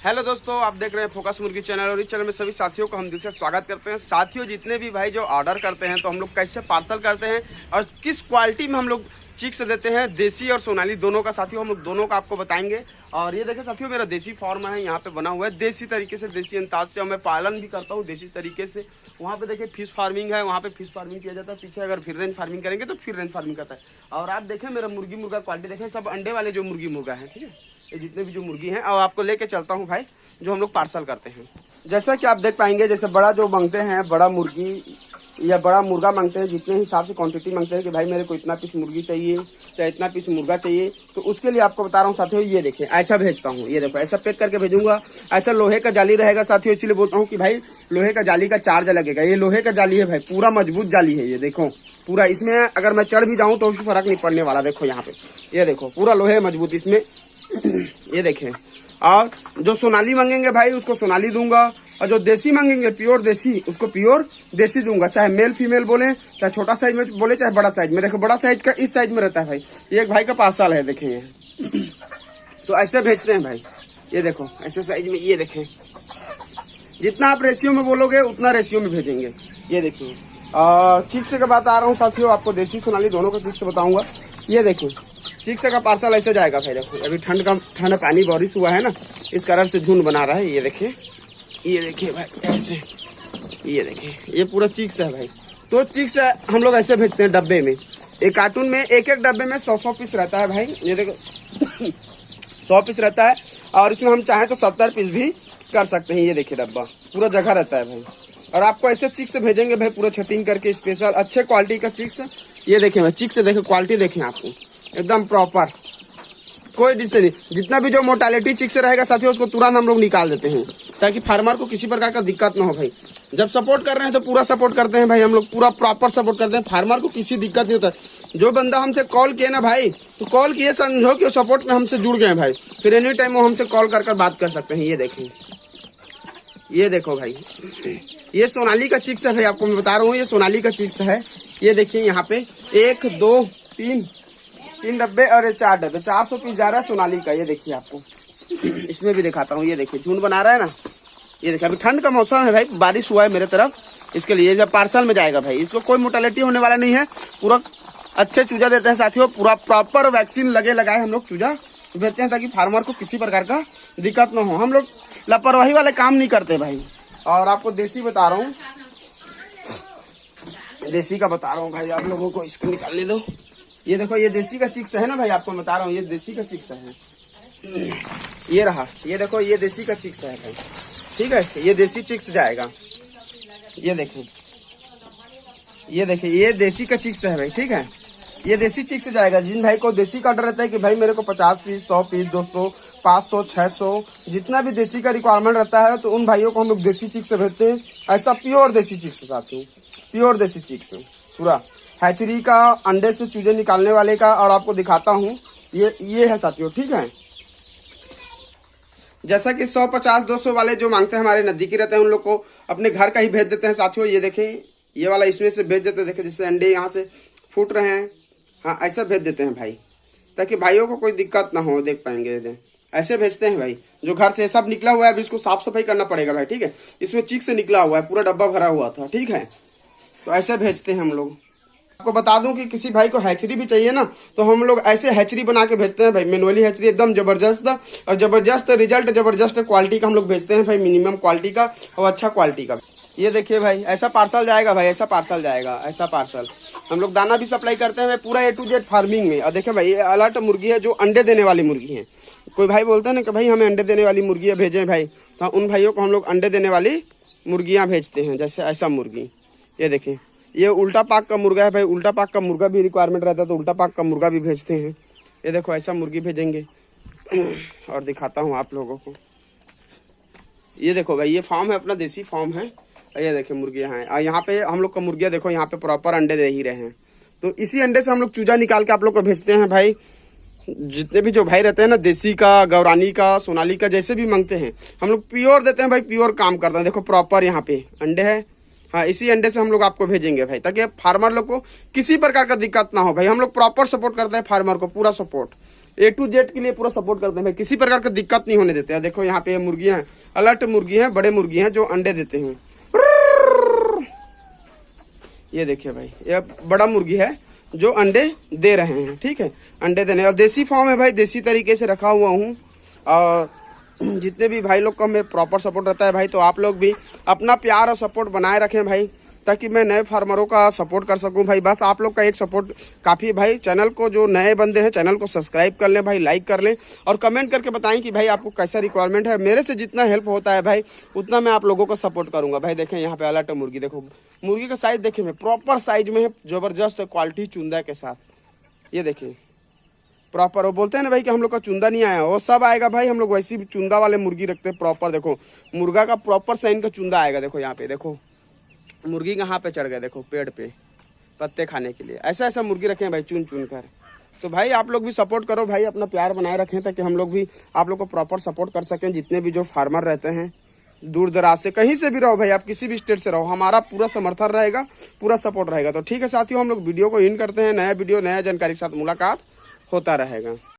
Hello दोस्तों, आप देख रहे हैं फोकस मुर्गी चैनल और इस चैनल में सभी साथियों को हम दिल से स्वागत करते हैं। साथियों, जितने भी भाई जो ऑर्डर करते हैं तो हम लोग कैसे पार्सल करते हैं और किस क्वालिटी में हम लोग चिक्स देते हैं, देसी और सोनाली दोनों का, साथियों हम लोग दोनों का आपको बताएंगे। और ये देखें साथियों, मेरा देसी फार्म है, यहाँ पे बना हुआ है देसी तरीके से, देसी अंदाज से। और मैं पालन भी करता हूँ देसी तरीके से। वहाँ पे देखिए फिश फार्मिंग है, वहाँ पे फिश फार्मिंग किया जाता है। पीछे अगर फिर रेंज फार्मिंग करेंगे तो फिर रेंज फार्मिंग करता है। और आप देखें मेरा मुर्गी मुर्गा क्वालिटी देखें, सब अंडे वाले जो मुर्गी मुर्गा है, ठीक है, ये जितने भी जो मुर्गी हैं। और आपको लेके चलता हूँ भाई जो हम लोग पार्सल करते हैं। जैसा कि आप देख पाएंगे, जैसे बड़ा जो मांगते हैं, बड़ा मुर्गी या बड़ा मुर्गा मांगते हैं, जितने हिसाब से क्वांटिटी मांगते हैं कि भाई मेरे को इतना पीस मुर्गी चाहिए, चाहे इतना पीस मुर्गा चाहिए, तो उसके लिए आपको बता रहा हूँ साथियों। ये देखिए ऐसा भेजता हूँ, ये देखो ऐसा पैक करके भेजूंगा। ऐसा लोहे का जाली रहेगा साथियों, इसीलिए बोलता हूँ कि भाई लोहे का जाली का चार्ज लगेगा। ये लोहे का जाली है भाई, पूरा मजबूत जाली है। ये देखो पूरा, इसमें अगर मैं चढ़ भी जाऊँ तो उसको फर्क नहीं पड़ने वाला। देखो यहाँ पे, ये देखो पूरा लोहे मजबूत इसमें। ये देखें। और जो सोनाली मांगेंगे भाई उसको सोनाली दूंगा, और जो देसी मांगेंगे प्योर देसी, उसको प्योर देसी दूंगा। चाहे मेल फीमेल बोले, चाहे छोटा साइज में बोले, चाहे बड़ा साइज में। देखो बड़ा साइज का इस साइज में रहता है भाई। ये एक भाई का पार्सल है, देखें ये। तो ऐसे भेजते हैं भाई। ये देखो ऐसे साइज में, ये देखें। जितना आप रेशियो में बोलोगे उतना रेशियो में भेजेंगे। ये देखिए। और चिक्स का बात आ रहा हूँ साथियों, आपको देसी सोनाली दोनों का चिक्स बताऊंगा। ये देखिए चिक्स का पार्सल ऐसे जाएगा भाई। देखो अभी ठंड पानी बारिश हुआ है ना, इस कारण से झुंड बना रहा है। ये देखिए, ये देखिए भाई ऐसे, ये देखिए ये पूरा चिक्स है भाई। तो चिक्स हम लोग ऐसे भेजते हैं डब्बे में। एक कार्टून में एक डब्बे में 100 पीस रहता है भाई। ये देखो 100 पीस रहता है, और इसमें हम चाहें तो 70 पीस भी कर सकते हैं। ये देखिए डब्बा पूरा जगह रहता है भाई। और आपको ऐसे चिक्स भेजेंगे भाई, पूरा छटिंग करके स्पेशल अच्छे क्वालिटी का चिक्स। ये देखें भाई, चिक्स देखें, क्वालिटी देखें आपको एकदम प्रॉपर, कोई डिस नहीं। जितना भी जो मोर्टालिटी चिक्स रहेगा साथियों, उसको तुरंत हम लोग निकाल देते हैं, ताकि फार्मर को किसी प्रकार का दिक्कत ना हो भाई। जब सपोर्ट कर रहे हैं तो पूरा सपोर्ट करते हैं भाई, हम लोग पूरा प्रॉपर सपोर्ट करते हैं। फार्मर को किसी दिक्कत नहीं होता। जो बंदा हमसे कॉल किए ना भाई, तो कॉल किए समझो कि वो सपोर्ट में हमसे जुड़ गए भाई, फिर एनी टाइम वो हमसे कॉल कर बात कर सकते हैं। ये देखें, ये देखो भाई, ये सोनाली का चिक्स है भाई। आपको मैं बता रहा हूँ ये सोनाली का चिक्स है। ये देखिए यहाँ पे 1 2 3 डब्बे और 4 डब्बे, 400 पीस जा रहा है सोनाली का। ये देखिए आपको इसमें भी दिखाता हूँ। ये देखिए झुंड बना रहा है ना। ये देखिए अभी ठंड का मौसम है भाई, बारिश हुआ है मेरे तरफ, इसके लिए जब पार्सल में जाएगा भाई, इसको कोई मोर्टालिटी होने वाला नहीं है। पूरा अच्छे चूजा देते हैं साथियों, पूरा प्रॉपर वैक्सीन लगाए हम लोग चूजा देते हैं, ताकि फार्मर को किसी प्रकार का दिक्कत ना हो। हम लोग लापरवाही वाले काम नहीं करते भाई। और आपको देसी बता रहा हूँ, देसी का बता रहा हूँ भाई आप लोगों को। इसको निकालने दो। ये देखो ये देसी का चिक्स है ना भाई, आपको बता रहा हूँ ये देसी का चिक्स है। ये रहा, ये देखो ये देसी का चिक्स है भाई, ठीक है। ये देसी चिक्स जाएगा। ये देखिए, ये देखिए ये देसी का चिक्स है भाई, ठीक है। ये देसी चिक्स जाएगा। जिन भाई को देसी का ऑर्डर रहता है कि भाई मेरे को 50 पीस, 100 पीस, 200, 500, 600, जितना भी देसी का रिक्वायरमेंट रहता है, तो उन भाइयों को हम लोग देसी चिक्स भेजते हैं। ऐसा प्योर देसी चिक्स साथियों, प्योर देसी चिक्स, पूरा हैचरी का, अंडे से चूजे निकालने वाले का। और आपको दिखाता हूँ, ये है साथियों, ठीक है। जैसा कि 150, 200 वाले जो मांगते हैं, हमारे नजदीकी रहते हैं, उन लोग को अपने घर का ही भेज देते हैं साथियों। ये देखें ये वाला इसमें से भेज देते हैं। देखें जैसे अंडे यहाँ से फूट रहे हैं, हाँ ऐसा भेज देते हैं भाई, ताकि भाइयों को कोई दिक्कत ना हो। देख पाएंगे ऐसे भेजते हैं भाई। जो घर से सब निकला हुआ है अभी इसको साफ सफाई करना पड़ेगा भाई, ठीक है। इसमें चिक से निकला हुआ है, पूरा डब्बा भरा हुआ था, ठीक है। तो ऐसे भेजते हैं हम लोग। आपको बता दूं कि किसी भाई को हैचरी भी चाहिए ना, तो हम लोग ऐसे हैचरी बना के भेजते हैं भाई। मैनुअली हैचरी एकदम जबरदस्त, और जबरदस्त रिजल्ट, जबरदस्त क्वालिटी का हम लोग भेजते हैं भाई, मिनिमम क्वालिटी का और अच्छा क्वालिटी का। ये देखिए भाई ऐसा पार्सल जाएगा भाई, ऐसा पार्सल जाएगा, ऐसा पार्सल। हम लोग दाना भी सप्लाई करते हैं पूरा A to Z फार्मिंग में। और देखिए भाई ये अलर्ट मुर्गी है, जो अंडे देने वाली मुर्गी है। कोई भाई बोलते हैं ना कि भाई हमें अंडे देने वाली मुर्गियाँ भेजें भाई, तो उन भाइयों को हम लोग अंडे देने वाली मुर्गियाँ भेजते हैं। जैसे ऐसा मुर्गी, ये देखिए ये उल्टा पाक का मुर्गा है भाई। उल्टा पाक का मुर्गा भी रिक्वायरमेंट रहता है, तो उल्टा पाक का मुर्गा भी भेजते हैं। ये देखो ऐसा मुर्गी भेजेंगे। और दिखाता हूँ आप लोगों को। ये देखो भाई ये फार्म है अपना, देसी फार्म है। ये देखिए मुर्गियाँ हैं, और यहाँ पे हम लोग का मुर्गियाँ देखो यहाँ पे प्रॉपर अंडे दे ही रहे हैं। तो इसी अंडे से हम लोग चूजा निकाल के आप लोग को भेजते हैं भाई। जितने भी जो भाई रहते हैं ना, देसी का, गौरानी का, सोनाली का, जैसे भी मांगते हैं हम लोग प्योर देते हैं भाई, प्योर काम करते हैं। देखो प्रॉपर यहाँ पे अंडे है, हाँ इसी अंडे से हम लोग आपको भेजेंगे भाई, ताकि फार्मर लोग को किसी प्रकार का दिक्कत ना हो भाई। हम लोग प्रॉपर सपोर्ट करते हैं फार्मर को, पूरा सपोर्ट। A to Z के लिए पूरा सपोर्ट करते हैं भाई, किसी प्रकार का दिक्कत नहीं होने देते हैं। देखो यहाँ पे मुर्गियां हैं, अलर्ट मुर्गी हैं, बड़े मुर्गी हैं जो अंडे देते हैं। ये देखिए भाई, ये बड़ा मुर्गी है जो अंडे दे रहे हैं, ठीक है, अंडे देने। और देसी फॉर्म है भाई, देसी तरीके से रखा हुआ हूँ। और जितने भी भाई लोग का मेरे प्रॉपर सपोर्ट रहता है भाई, तो आप लोग भी अपना प्यार और सपोर्ट बनाए रखें भाई, ताकि मैं नए फार्मरों का सपोर्ट कर सकूं भाई। बस आप लोग का एक सपोर्ट काफ़ी है भाई। चैनल को, जो नए बंदे हैं चैनल को सब्सक्राइब कर लें भाई, लाइक कर लें और कमेंट करके बताएं कि भाई आपको कैसा रिक्वायरमेंट है। मेरे से जितना हेल्प होता है भाई उतना मैं आप लोगों को सपोर्ट करूँगा भाई। देखें यहाँ पे अलर्ट मुर्गी, देखो मुर्गी का साइज़ देखिए मैं प्रॉपर साइज में है, ज़बरदस्त क्वालिटी चुंदा के साथ। ये देखिए प्रॉपर, वो बोलते हैं ना भाई कि हम लोग का चुंदा नहीं आया, वो सब आएगा भाई। हम लोग वैसी भी चुंदा वाले मुर्गी रखते हैं प्रॉपर। देखो मुर्गा का प्रॉपर साइन का चुंदा आएगा। देखो यहाँ पे, देखो मुर्गी कहाँ पे चढ़ गए, देखो पेड़ पे पत्ते खाने के लिए। ऐसा ऐसा मुर्गी रखे हैं भाई चुन चुन कर। तो भाई आप लोग भी सपोर्ट करो भाई, अपना प्यार बनाए रखें, ताकि हम लोग भी आप लोग को प्रॉपर सपोर्ट कर सकें। जितने भी जो फार्मर रहते हैं दूर दराज से, कहीं से भी रहो भाई, आप किसी भी स्टेट से रहो, हमारा पूरा समर्थन रहेगा, पूरा सपोर्ट रहेगा। तो ठीक है साथियों, हम लोग वीडियो को इन करते हैं। नया वीडियो नया जानकारी के साथ मुलाकात होता रहेगा।